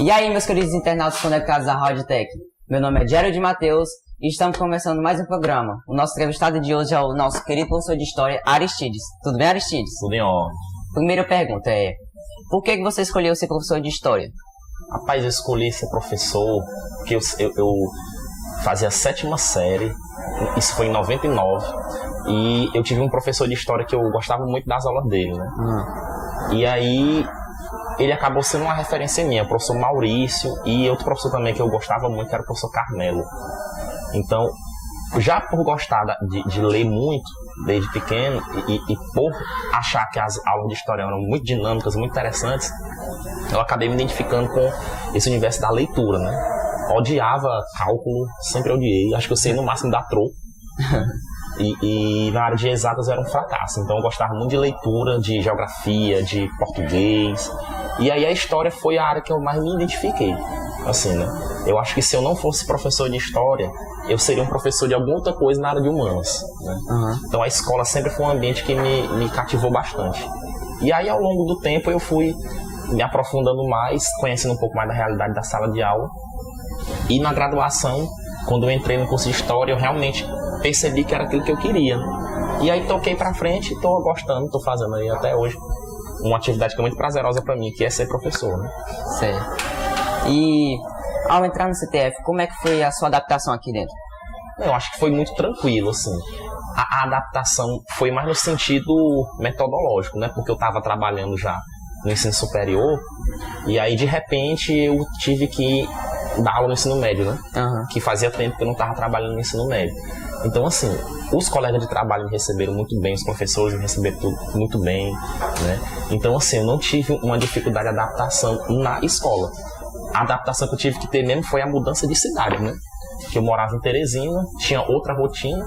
E aí, meus queridos internautas conectados à Radiotech, meu nome é Gerald Matheus e estamos começando mais um programa. O nosso entrevistado de hoje é o nosso querido professor de História, Aristides. Tudo bem, Aristides? Tudo em ordem. Primeira pergunta é, por que você escolheu ser professor de História? Rapaz, eu escolhi ser professor porque eu fazia a 7ª série, isso foi em 99, e eu tive um professor de História que eu gostava muito das aulas dele, né? E aí ele acabou sendo uma referência minha, o professor Maurício, e outro professor também que eu gostava muito, que era o professor Carmelo. Então, já por gostar de ler muito, desde pequeno, e por achar que as aulas de História eram muito dinâmicas, muito interessantes, eu acabei me identificando com esse universo da leitura, né? Odiava cálculo, sempre odiei, acho que eu sei no máximo dar troco. E na área de exatas era um fracasso, então eu gostava muito de leitura, de geografia, de português, e aí a história foi a área que eu mais me identifiquei, assim, né? Eu acho que se eu não fosse professor de história, eu seria um professor de alguma outra coisa na área de humanas, né? Então a escola sempre foi um ambiente que me cativou bastante. E aí ao longo do tempo eu fui me aprofundando mais, conhecendo um pouco mais da realidade da sala de aula, e na graduação, quando eu entrei no curso de História, eu realmente percebi que era aquilo que eu queria. E aí toquei pra frente e tô gostando, tô fazendo aí até hoje uma atividade que é muito prazerosa pra mim, que é ser professor, né? Certo. E ao entrar no CTF, como é que foi a sua adaptação aqui dentro? Eu acho que foi muito tranquilo, assim. A adaptação foi mais no sentido metodológico, né? Porque eu tava trabalhando já no ensino superior, e aí de repente eu tive que dar aula no ensino médio, né? Que fazia tempo que eu não estava trabalhando no ensino médio. Então, assim, os colegas de trabalho me receberam muito bem, os professores me receberam muito bem, né? Então, assim, eu não tive uma dificuldade de adaptação na escola. A adaptação que eu tive que ter mesmo foi a mudança de cidade, né? Que eu morava em Teresina, tinha outra rotina,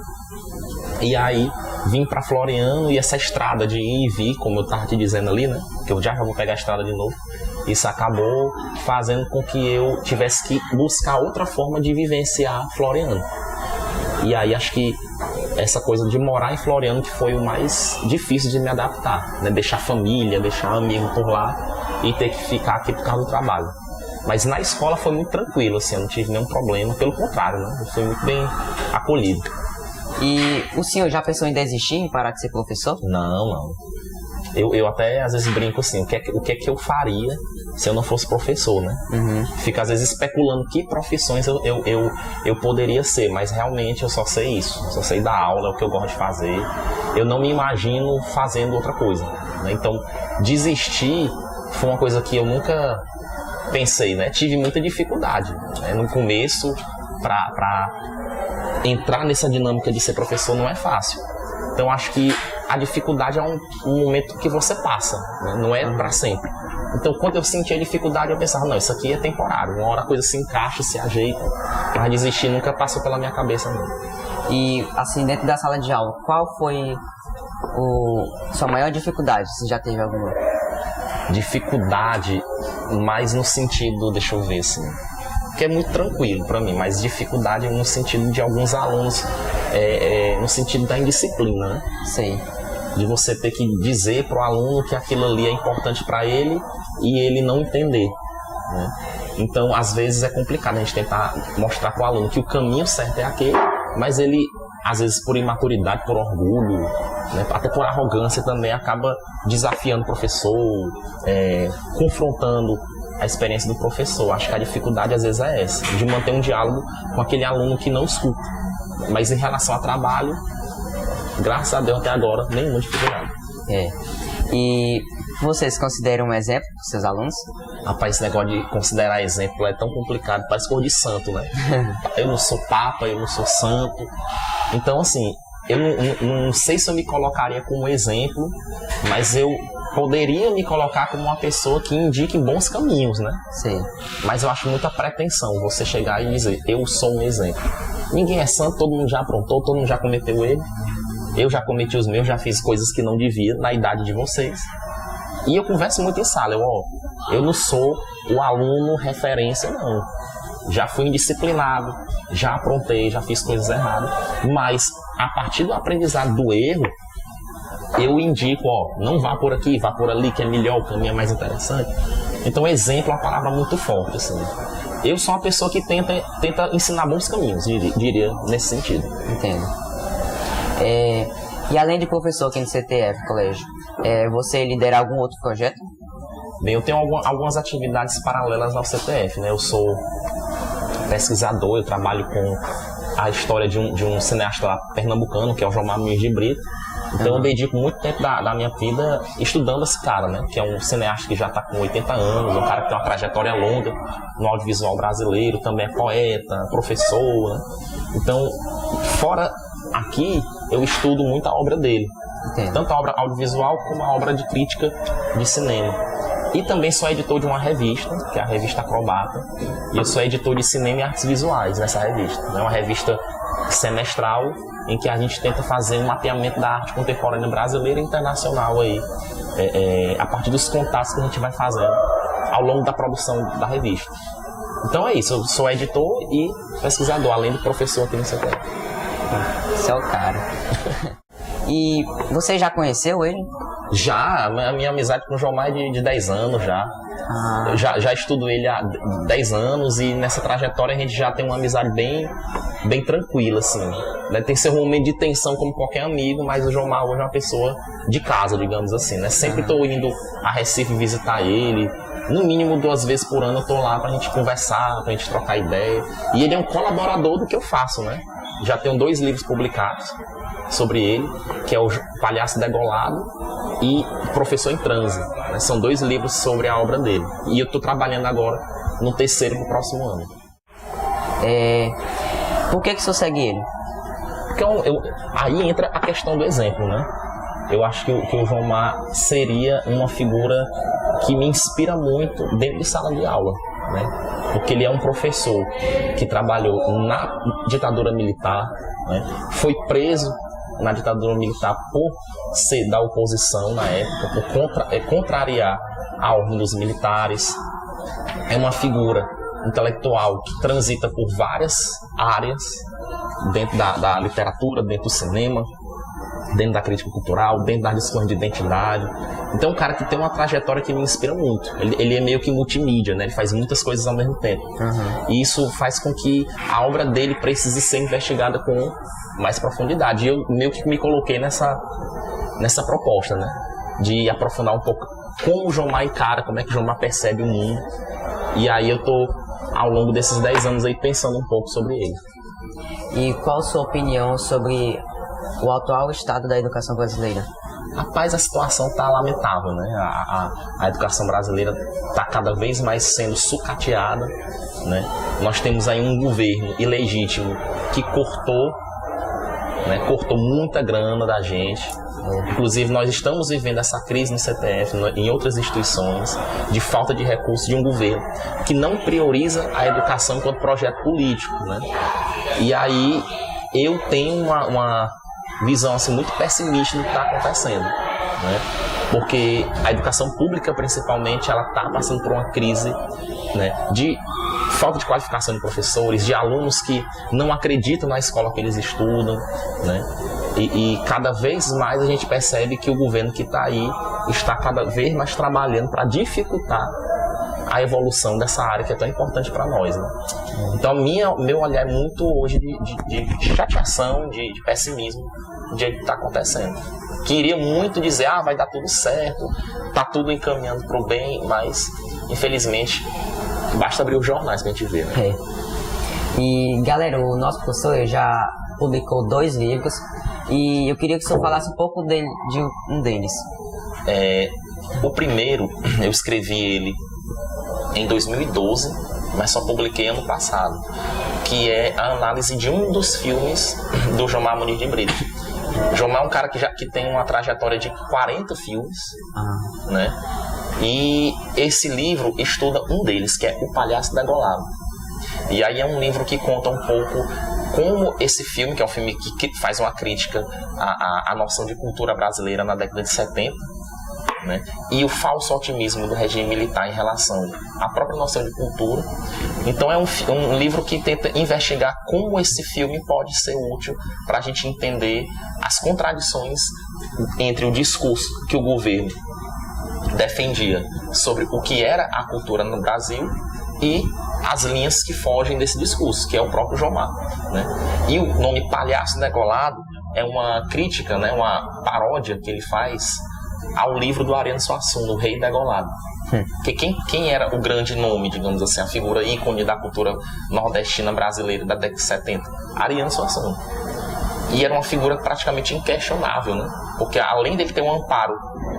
e aí vim para Floriano, e essa estrada de ir e vir, como eu estava te dizendo ali, né? Que eu já vou pegar a estrada de novo. Isso acabou fazendo com que eu tivesse que buscar outra forma de vivenciar Floriano. E aí acho que essa coisa de morar em Floriano que foi o mais difícil de me adaptar, né? Deixar família, deixar amigo por lá e ter que ficar aqui por causa do trabalho. Mas na escola foi muito tranquilo, assim, eu não tive nenhum problema, pelo contrário, né? Eu fui muito bem acolhido. E o senhor já pensou em desistir, em parar de ser professor? Não. Eu até às vezes brinco assim, o que é que eu faria se eu não fosse professor, né? Fico às vezes especulando que profissões eu poderia ser, mas realmente eu só sei isso, só sei dar aula, é o que eu gosto de fazer. Eu não me imagino fazendo outra coisa, né? Então, desistir foi uma coisa que eu nunca pensei, né? Tive muita dificuldade, né? No começo, para entrar nessa dinâmica de ser professor não é fácil. Então acho que a dificuldade é um momento que você passa, né? Não é para sempre. Então quando eu sentia a dificuldade eu pensava, não, isso aqui é temporário, uma hora a coisa se encaixa, se ajeita, mas desistir nunca passou pela minha cabeça não. E assim, dentro da sala de aula, qual foi sua maior dificuldade? Você já teve alguma? Dificuldade, mas no sentido, deixa eu ver assim, que é muito tranquilo para mim, mas dificuldade no sentido de alguns alunos, no sentido da indisciplina, né? Sim. De você ter que dizer para o aluno que aquilo ali é importante para ele e ele não entender, né? Então, às vezes é complicado a gente tentar mostrar para o aluno que o caminho certo é aquele, mas ele, às vezes por imaturidade, por orgulho, né, até por arrogância também, acaba desafiando o professor, confrontando a experiência do professor. Acho que a dificuldade às vezes é essa, de manter um diálogo com aquele aluno que não escuta. Mas em relação ao trabalho, graças a Deus até agora, nenhuma dificuldade. E vocês se consideram um exemplo para seus alunos? Rapaz, esse negócio de considerar exemplo é tão complicado, parece cor de santo, né? Eu não sou papa, eu não sou santo. Então, assim, eu não sei se eu me colocaria como exemplo, mas eu poderia me colocar como uma pessoa que indique bons caminhos, né? Sim. Mas eu acho muita pretensão você chegar e dizer, eu sou um exemplo. Ninguém é santo, todo mundo já aprontou, todo mundo já cometeu erro. Eu já cometi os meus, já fiz coisas que não devia na idade de vocês. E eu converso muito em sala, eu não sou o aluno referência, não. Já fui indisciplinado, já aprontei, já fiz coisas erradas, mas a partir do aprendizado do erro, eu indico, não vá por aqui, vá por ali, que é melhor, o caminho é mais interessante. Então, exemplo é uma palavra muito forte, assim. Eu sou uma pessoa que tenta ensinar bons caminhos, diria nesse sentido. Entendo. E além de professor aqui no CTF, colégio, você lidera algum outro projeto? Bem, eu tenho algumas atividades paralelas ao CTF, né? Eu sou pesquisador, eu trabalho com a história de um cineasta lá pernambucano, que é o Jomar Muniz de Brito. Então eu dedico muito tempo da minha vida estudando esse cara, né? Que é um cineasta que já está com 80 anos, um cara que tem uma trajetória longa no audiovisual brasileiro, também é poeta, professor, né? Então, fora aqui, eu estudo muito a obra dele. Entendo. Tanto a obra audiovisual como a obra de crítica de cinema. E também sou editor de uma revista, que é a revista Acrobata. E eu sou editor de cinema e artes visuais nessa revista. É uma revista semestral em que a gente tenta fazer um mapeamento da arte contemporânea brasileira e internacional aí, a partir dos contatos que a gente vai fazendo ao longo da produção da revista. Então é isso, eu sou editor e pesquisador, além de professor aqui no CTF. Esse é o cara. E você já conheceu ele? Já, a minha amizade com o Jomar é de 10 anos já. Eu já estudo ele há 10 anos e nessa trajetória a gente já tem uma amizade bem tranquila, assim. Tem seu momento de tensão como qualquer amigo, mas o Jomar hoje é uma pessoa de casa, digamos assim, né? Sempre estou indo a Recife visitar ele. No mínimo 2 vezes por ano eu estou lá pra gente conversar, pra gente trocar ideia. E ele é um colaborador do que eu faço, né? Já tenho 2 livros publicados sobre ele, que é o Palhaço Degolado e Professor em Transe, né? São 2 livros sobre a obra dele. E eu estou trabalhando agora no 3º pro próximo ano. Por que o senhor segue ele? Porque aí entra a questão do exemplo, né? Eu acho que o Jomar seria uma figura que me inspira muito dentro de sala de aula, né? Porque ele é um professor que trabalhou na ditadura militar, né? Foi preso na ditadura militar por ser da oposição na época, por contrariar a ordem dos militares. É uma figura intelectual que transita por várias áreas dentro da literatura, dentro do cinema, dentro da crítica cultural, dentro da discussão de identidade. Então é um cara que tem uma trajetória que me inspira muito. Ele é meio que multimídia, né? Ele faz muitas coisas ao mesmo tempo. E isso faz com que a obra dele precise ser investigada com mais profundidade. E eu meio que me coloquei nessa proposta, né? De aprofundar um pouco como o Jomar encara, como é que o Jomar percebe o mundo. E aí eu tô, ao longo desses 10 anos aí, pensando um pouco sobre ele. E qual a sua opinião sobre o atual estado da educação brasileira? Rapaz, a situação está lamentável, né? A educação brasileira está cada vez mais sendo sucateada, né? Nós temos aí um governo ilegítimo que cortou muita grana da gente. Inclusive, nós estamos vivendo essa crise no CTF, em outras instituições, de falta de recursos de um governo que não prioriza a educação enquanto projeto político, né? E aí eu tenho uma visão assim, muito pessimista do que está acontecendo, né? Porque a educação pública, principalmente, ela está passando por uma crise, né, de falta de qualificação de professores, de alunos que não acreditam na escola que eles estudam, né? E cada vez mais a gente percebe que o governo que está aí está cada vez mais trabalhando para dificultar a evolução dessa área que é tão importante para nós, né? Então meu olhar é muito hoje de chateação, de pessimismo do que está acontecendo. Queria muito dizer, vai dar tudo certo, tá tudo encaminhando para o bem, mas infelizmente basta abrir os jornais para a gente ver, né? E galera, o nosso professor já publicou 2 livros e eu queria que o senhor falasse um pouco de um deles. O primeiro, eu escrevi ele em 2012, mas só publiquei ano passado, que é a análise de um dos filmes do Jomar Muniz de Brito. Jomar é um cara que tem uma trajetória de 40 filmes, né? E esse livro estuda um deles, que é O Palhaço Degolado. E aí é um livro que conta um pouco como esse filme, que é um filme que faz uma crítica à noção de cultura brasileira na década de 70, né? E o falso otimismo do regime militar em relação à própria noção de cultura. Então é um livro que tenta investigar como esse filme pode ser útil para a gente entender as contradições entre o discurso que o governo defendia sobre o que era a cultura no Brasil e as linhas que fogem desse discurso, que é o próprio Jomar, né? E o nome Palhaço Degolado é uma crítica, né, uma paródia que ele faz ao livro do Ariano Suassuna, O Rei Degolado. Porque quem era o grande nome, digamos assim, a figura ícone da cultura nordestina brasileira da década de 70? Ariano Suassuna. E era uma figura praticamente inquestionável, né? Porque além dele ter um amparo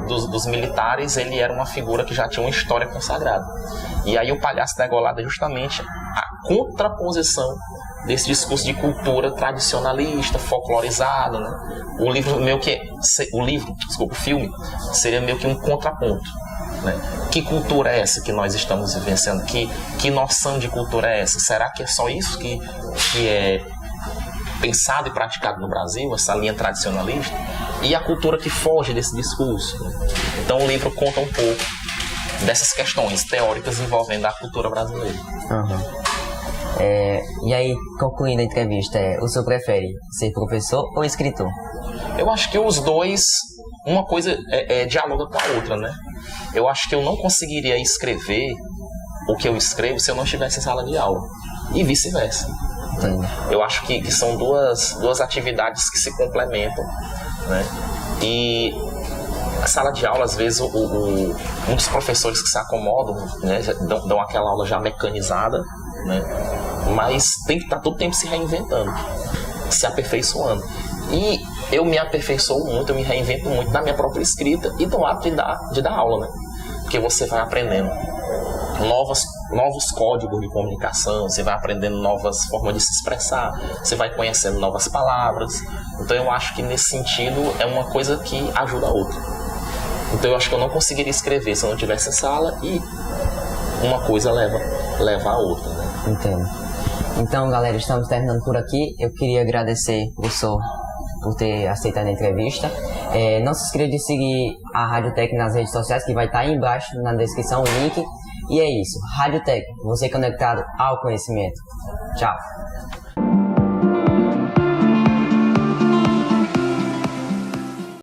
dos militares, ele era uma figura que já tinha uma história consagrada. E aí o Palhaço Degolado é justamente a contraposição desse discurso de cultura tradicionalista, folclorizada, né? O filme seria meio que um contraponto, né? Que cultura é essa que nós estamos vivenciando? Que noção de cultura é essa? Será que é só isso que é pensado e praticado no Brasil, essa linha tradicionalista? E a cultura que foge desse discurso? Então o livro conta um pouco dessas questões teóricas envolvendo a cultura brasileira. E aí, concluindo a entrevista, o senhor prefere ser professor ou escritor? Eu acho que os dois, uma coisa dialoga com a outra, né? Eu acho que eu não conseguiria escrever o que eu escrevo se eu não estivesse em sala de aula, e vice-versa. Eu acho que são duas atividades que se complementam, né? E a sala de aula, às vezes, muitos professores que se acomodam, né, dão aquela aula já mecanizada, né? Mas tem que estar todo tempo se reinventando, se aperfeiçoando. E eu me aperfeiçoo muito, eu me reinvento muito na minha própria escrita e no ato de dar aula, né? Porque você vai aprendendo novos códigos de comunicação, você vai aprendendo novas formas de se expressar, você vai conhecendo novas palavras. Então eu acho que nesse sentido é uma coisa que ajuda a outra. Então eu acho que eu não conseguiria escrever se eu não tivesse sala, e uma coisa leva a outra, né? Entendo. Então, galera, estamos terminando por aqui. Eu queria agradecer o professor por ter aceitado a entrevista. Não se esqueça de seguir a Radiotech nas redes sociais, que vai estar aí embaixo na descrição o link. E é isso, Radiotech, você conectado ao conhecimento. Tchau!